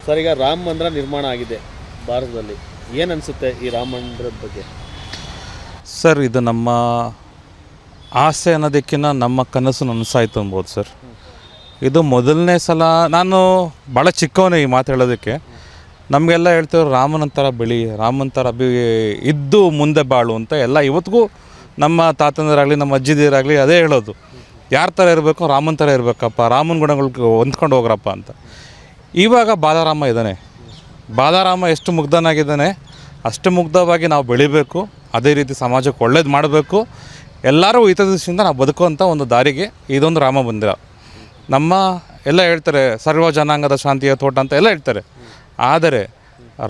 Sir, ಈಗ ರಾಮ ಮಂದಿರ ನಿರ್ಮಾಣ ಆಗಿದೆ ಭಾರತದಲ್ಲಿ, ಏನು ಅನಿಸುತ್ತೆ ಈ ರಾಮ ಮಂದಿರದ ಬಗ್ಗೆ? ಸರ್, ಇದು ನಮ್ಮ ಆಸೆ ಅನ್ನೋದಕ್ಕಿಂತ ನಮ್ಮ ಕನಸು ನನಸಾಯ್ತು ಅನ್ಬೋದು ಸರ್. ಇದು ಮೊದಲನೇ ಸಲ. ನಾನು ಭಾಳ ಚಿಕ್ಕವನೇ ಈ ಮಾತು ಹೇಳೋದಕ್ಕೆ. ನಮಗೆಲ್ಲ ಹೇಳ್ತೇವೆ ರಾಮನಂತರ ಬೆಳಿ, ರಾಮನಂತರ ಇದ್ದು ಮುಂದೆ ಬಾಳು ಅಂತ ಎಲ್ಲ ಇವತ್ತಿಗೂ ನಮ್ಮ ತಾತಂದರಾಗಲಿ ನಮ್ಮ ಅಜ್ಜಿದಿರಾಗಲಿ ಅದೇ ಹೇಳೋದು. ಯಾರ ಥರ ಇರಬೇಕು? ರಾಮನ ಥರ ಇರಬೇಕಪ್ಪ, ರಾಮನ ಗುಣಗಳಿಗೆ ಹೊಂದ್ಕೊಂಡು ಹೋಗ್ರಪ್ಪ ಅಂತ. ಇವಾಗ ಬಾಲರಾಮ ಇದ್ದಾನೆ. ಬಾಲರಾಮ ಎಷ್ಟು ಮುಗ್ಧನಾಗಿದ್ದಾನೆ, ಅಷ್ಟು ಮುಗ್ಧವಾಗಿ ನಾವು ಬೆಳಿಬೇಕು. ಅದೇ ರೀತಿ ಸಮಾಜಕ್ಕೆ ಒಳ್ಳೇದು ಮಾಡಬೇಕು. ಎಲ್ಲರೂ ಹಿತದೃಷ್ಟಿಯಿಂದ ನಾವು ಬದುಕುವಂಥ ಒಂದು ದಾರಿಗೆ ಇದೊಂದು ರಾಮ ಮಂದಿರ. ನಮ್ಮ ಎಲ್ಲ ಹೇಳ್ತಾರೆ ಸರ್ವ ಜನಾಂಗದ ಶಾಂತಿಯ ತೋಟ ಅಂತ ಎಲ್ಲ ಹೇಳ್ತಾರೆ. ಆದರೆ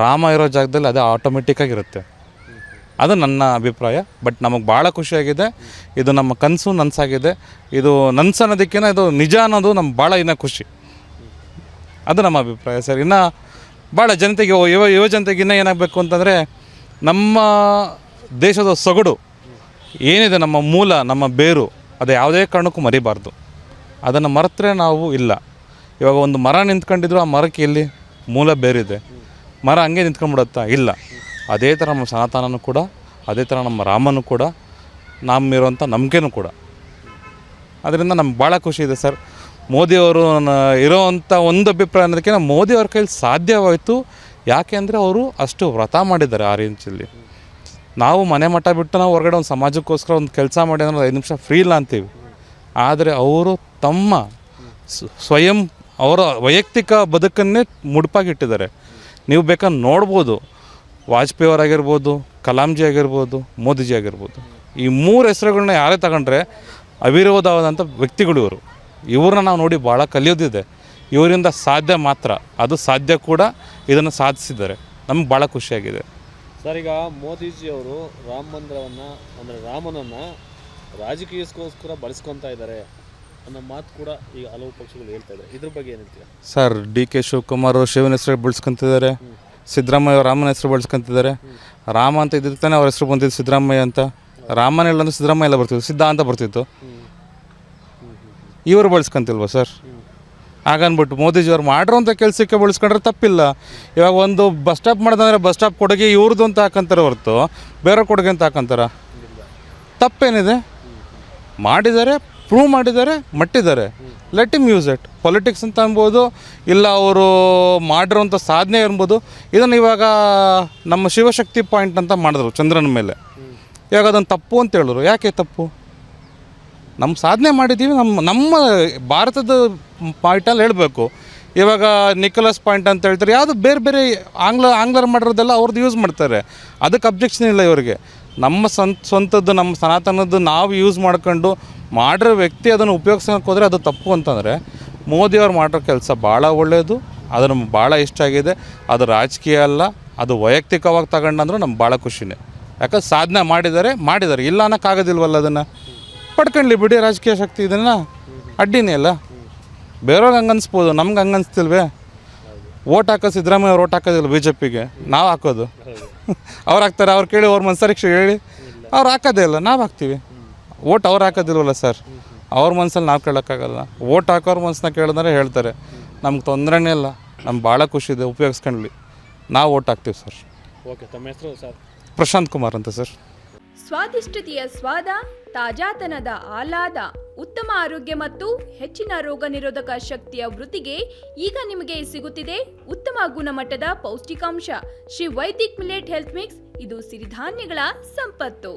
ರಾಮ ಇರೋ ಜಾಗದಲ್ಲಿ ಅದು ಆಟೋಮೆಟಿಕ್ಕಾಗಿರುತ್ತೆ. ಅದು ನನ್ನ ಅಭಿಪ್ರಾಯ. ಬಟ್ ನಮಗೆ ಭಾಳ ಖುಷಿಯಾಗಿದೆ. ಇದು ನಮ್ಮ ಕನಸು ನನಸಾಗಿದೆ. ಇದು ನನಸು ಅನ್ನೋದಕ್ಕಿಂತ ಇದು ನಿಜ ಅನ್ನೋದು ನಮ್ಗೆ ಭಾಳ ಇನ್ನೂ ಖುಷಿ. ಅದು ನಮ್ಮ ಅಭಿಪ್ರಾಯ ಸರ್. ಇನ್ನು ಭಾಳ ಜನತೆಗೆ ಯುವ ಜನತೆಗೆ ಇನ್ನೂ ಏನಾಗಬೇಕು ಅಂತಂದರೆ, ನಮ್ಮ ದೇಶದ ಸೊಗಡು ಏನಿದೆ, ನಮ್ಮ ಮೂಲ, ನಮ್ಮ ಬೇರು, ಅದು ಯಾವುದೇ ಕಾರಣಕ್ಕೂ ಮರಿಬಾರ್ದು. ಅದನ್ನು ಮರೆತರೆ ನಾವು ಇಲ್ಲ. ಇವಾಗ ಒಂದು ಮರ ನಿಂತ್ಕೊಂಡಿದ್ರು, ಆ ಮರಕ್ಕೆ ಎಲ್ಲಿ ಮೂಲ ಬೇರಿದೆ, ಮರ ಹಂಗೆ ನಿಂತ್ಕೊಂಡ್ಬಿಡುತ್ತಾ? ಇಲ್ಲ. ಅದೇ ಥರ ನಮ್ಮ ಸನಾತನನೂ ಕೂಡ, ಅದೇ ಥರ ನಮ್ಮ ರಾಮನೂ ಕೂಡ, ನಮ್ಮಿರೋಂಥ ನಂಬಿಕೆನೂ ಕೂಡ. ಅದರಿಂದ ನಮ್ಗೆ ಭಾಳ ಖುಷಿ ಇದೆ ಸರ್. ಮೋದಿಯವರು ಇರೋವಂಥ ಒಂದು ಅಭಿಪ್ರಾಯ ಅನ್ನೋದಕ್ಕಿಂತ ಮೋದಿಯವ್ರ ಕೈಲಿ ಸಾಧ್ಯವಾಯಿತು. ಯಾಕೆ ಅಂದರೆ ಅವರು ಅಷ್ಟು ವ್ರತ ಮಾಡಿದ್ದಾರೆ ಆ ರೇಂಜಲ್ಲಿ. ನಾವು ಮನೆ ಮಠ ಬಿಟ್ಟು ನಾವು ಹೊರಗಡೆ ಒಂದು ಸಮಾಜಕ್ಕೋಸ್ಕರ ಒಂದು ಕೆಲಸ ಮಾಡಿ ಅಂದ್ರೆ 5 ನಿಮಿಷ ಫ್ರೀ ಇಲ್ಲ ಅಂತೀವಿ. ಆದರೆ ಅವರು ತಮ್ಮ ಸ್ವಯಂ ಅವರ ವೈಯಕ್ತಿಕ ಬದುಕನ್ನೇ ಮುಡುಪಾಗಿಟ್ಟಿದ್ದಾರೆ. ನೀವು ಬೇಕಾದ್ರೆ ನೋಡ್ಬೋದು, ವಾಜಪೇಯಿ ಅವರಾಗಿರ್ಬೋದು, ಕಲಾಂಜಿ ಆಗಿರ್ಬೋದು, ಮೋದಿಜಿ ಆಗಿರ್ಬೋದು. ಈ 3 ಹೆಸರುಗಳನ್ನ ಯಾರೇ ತಗೊಂಡ್ರೆ ಅವಿರೋಧವಾದಂಥ ವ್ಯಕ್ತಿಗಳು ಇವರು. ಇವ್ರನ್ನ ನಾವು ನೋಡಿ ಭಾಳ ಕಲಿಯೋದಿದೆ. ಇವರಿಂದ ಸಾಧ್ಯ ಮಾತ್ರ, ಅದು ಸಾಧ್ಯ ಕೂಡ. ಇದನ್ನು ಸಾಧಿಸಿದ್ದಾರೆ. ನಮ್ಗೆ ಭಾಳ ಖುಷಿಯಾಗಿದೆ ಸರ್. ಈಗ ಮೋದಿಜಿಯವರು ರಾಮ ಮಂದಿರವನ್ನು ಅಂದರೆ ರಾಮನನ್ನು ರಾಜಕೀಯಕ್ಕೋಸ್ಕರ ಬಳಸ್ಕೊತಾ ಇದ್ದಾರೆ ಅನ್ನೋ ಮಾತು ಕೂಡ ಈಗ ಹಲವು ಪಕ್ಷಗಳು ಹೇಳ್ತಾ ಇದ್ದಾರೆ. ಇದ್ರ ಬಗ್ಗೆ ಏನು ಹೇಳ್ತೀರಾ ಸರ್? DK ಶಿವಕುಮಾರ್ ಶಿವನ ಹೆಸರು ಬಳಸ್ಕೊತಿದ್ದಾರೆ, ಸಿದ್ದರಾಮಯ್ಯ ರಾಮನ ಹೆಸರು ಬಳಸ್ಕೊತಿದ್ದಾರೆ. ರಾಮ ಅಂತ ಇದ್ದಿದ್ದು ತಾನೇ ಅವ್ರ ಹೆಸರು ಬಂದಿದ್ದು ಸಿದ್ದರಾಮಯ್ಯ ಅಂತ. ರಾಮನ ಇಲ್ಲಂದ್ರೆ ಸಿದ್ದರಾಮಯ್ಯ ಎಲ್ಲ ಬರ್ತಿತ್ತು, ಸಿದ್ಧ ಅಂತ ಬರ್ತಿತ್ತು. ಇವರು ಬಳಸ್ಕೊಂತಿಲ್ವ ಸರ್? ಹಾಗನ್ಬಿಟ್ಟು ಮೋದಿಜಿಯವ್ರು ಮಾಡಿರೋಂಥ ಕೆಲಸಕ್ಕೆ ಬಳಸ್ಕೊಂಡ್ರೆ ತಪ್ಪಿಲ್ಲ. ಇವಾಗ ಒಂದು ಬಸ್ ಸ್ಟಾಪ್ ಮಾಡಿದಂದರೆ ಬಸ್ ಸ್ಟಾಪ್ ಕೊಡುಗೆ ಇವ್ರದ್ದು ಅಂತ ಹಾಕಂತಾರೆ ಹೊರತು ಬೇರೆ ಕೊಡುಗೆ ಅಂತ ಹಾಕಂತಾರ? ತಪ್ಪೇನಿದೆ? ಮಾಡಿದ್ದಾರೆ, ಪ್ರೂವ್ ಮಾಡಿದ್ದಾರೆ, ಮಟ್ಟಿದ್ದಾರೆ. Let him use it. Politics ಅಂತ ಅನ್ಬೋದು, ಇಲ್ಲ ಅವರು ಮಾಡಿರೋಂಥ ಸಾಧನೆ ಇರ್ಬೋದು. ಇದನ್ನು ಇವಾಗ ನಮ್ಮ ಶಿವಶಕ್ತಿ ಪಾಯಿಂಟ್ ಅಂತ ಮಾಡಿದ್ರು ಚಂದ್ರನ ಮೇಲೆ. ಇವಾಗ ಅದನ್ನು ತಪ್ಪು ಅಂತ ಹೇಳಿದ್ರು. ಯಾಕೆ ತಪ್ಪು? ನಮ್ಮ ಸಾಧನೆ ಮಾಡಿದ್ದೀವಿ, ನಮ್ಮ ಭಾರತದ ಪಾಯಿಂಟಲ್ಲಿ ಹೇಳಬೇಕು. ಇವಾಗ ನಿಕೋಲಸ್ ಪಾಯಿಂಟ್ ಅಂತ ಹೇಳ್ತಾರೆ. ಯಾವುದು ಬೇರೆ ಬೇರೆ ಆಂಗ್ಲರು ಮಾಡಿರೋದೆಲ್ಲ ಅವ್ರದ್ದು ಯೂಸ್ ಮಾಡ್ತಾರೆ. ಅದಕ್ಕೆ ಅಬ್ಜೆಕ್ಷನ್ ಇಲ್ಲ ಇವರಿಗೆ. ನಮ್ಮ ಸ್ವಂತದ್ದು, ನಮ್ಮ ಸನಾತನದ್ದು ನಾವು ಯೂಸ್ ಮಾಡ್ಕೊಂಡು ಮಾಡಿರೋ ವ್ಯಕ್ತಿ ಅದನ್ನು ಉಪಯೋಗಿಸೋಕೆ ಹೋದರೆ ಅದು ತಪ್ಪು ಅಂತಂದರೆ, ಮೋದಿಯವ್ರು ಮಾಡಿರೋ ಕೆಲಸ ಭಾಳ ಒಳ್ಳೆಯದು. ಅದು ನಮ್ಗೆ ಭಾಳ ಇಷ್ಟ ಆಗಿದೆ. ಅದು ರಾಜಕೀಯ ಅಲ್ಲ, ಅದು ವೈಯಕ್ತಿಕವಾಗಿ ತಗೊಂಡಂದ್ರೂ ನಮ್ಗೆ ಭಾಳ ಖುಷಿನೇ. ಯಾಕಂದ್ರೆ ಸಾಧನೆ ಮಾಡಿದ್ದಾರೆ. ಇಲ್ಲ ಅನ್ನೋಕ್ಕಾಗೋದಿಲ್ವಲ್ಲ. ಅದನ್ನು ಪಡ್ಕೊಳ್ಳಿ ಬಿಡಿ. ರಾಜಕೀಯ ಶಕ್ತಿ ಇದನ್ನು ಅಡ್ಡಿನೇ ಅಲ್ಲ. ಬೇರೆಯವ್ರಿಗೆ ಹಂಗೆ ಅನಿಸ್ಬೋದು, ನಮ್ಗೆ ಹಂಗೆ ಅನಿಸ್ತಿಲ್ವೇ? ಓಟ್ ಹಾಕೋ ಸಿದ್ದರಾಮಯ್ಯ ಅವ್ರು ಓಟ್ ಹಾಕೋದಿಲ್ಲ BJPಗೆ, ನಾವು ಹಾಕೋದು. ಅವ್ರು ಹಾಕ್ತಾರೆ, ಅವ್ರು ಕೇಳಿ ಅವ್ರ ಮನಸ್ಸರಿಗೆ ಹೇಳಿ. ಅವ್ರು ಹಾಕೋದೇ ಇಲ್ಲ, ನಾವು ಹಾಕ್ತೀವಿ. ಓಟ್ ಅವ್ರು ಹಾಕೋದಿಲ್ವಲ್ಲ ಸರ್? ಅವ್ರ ಮನಸ್ಸಲ್ಲಿ ನಾವು ಕೇಳೋಕ್ಕಾಗಲ್ಲ. ಓಟ್ ಹಾಕೋರು ಮನಸ್ಸನ್ನ ಕೇಳಿದ್ರೆ ಹೇಳ್ತಾರೆ. ನಮ್ಗೆ ತೊಂದರೆನೇ ಇಲ್ಲ. ನಮ್ಗೆ ಭಾಳ ಖುಷಿ ಇದೆ. ಉಪಯೋಗಿಸ್ಕೊಳ್ಳಿ. ನಾವು ಓಟ್ ಹಾಕ್ತೀವಿ ಸರ್. ಓಕೆ, ತಮ್ಮ ಹೆಸರು ಸರ್? ಪ್ರಶಾಂತ್ ಕುಮಾರ್ ಅಂತ ಸರ್. ಸ್ವಾದಿಷ್ಟತೆಯ ಸ್ವಾದ, ತಾಜಾತನದ ಆಹ್ಲಾದ, ಉತ್ತಮ ಆರೋಗ್ಯ ಮತ್ತು ಹೆಚ್ಚಿನ ರೋಗ ನಿರೋಧಕ ಶಕ್ತಿಯ ವೃದ್ಧಿಗೆ ಈಗ ನಿಮಗೆ ಸಿಗುತ್ತಿದೆ ಉತ್ತಮ ಗುಣಮಟ್ಟದ ಪೌಷ್ಟಿಕಾಂಶ. Shri Vaidik millet health mix. ಇದು ಸಿರಿಧಾನ್ಯಗಳ ಸಂಪತ್ತು.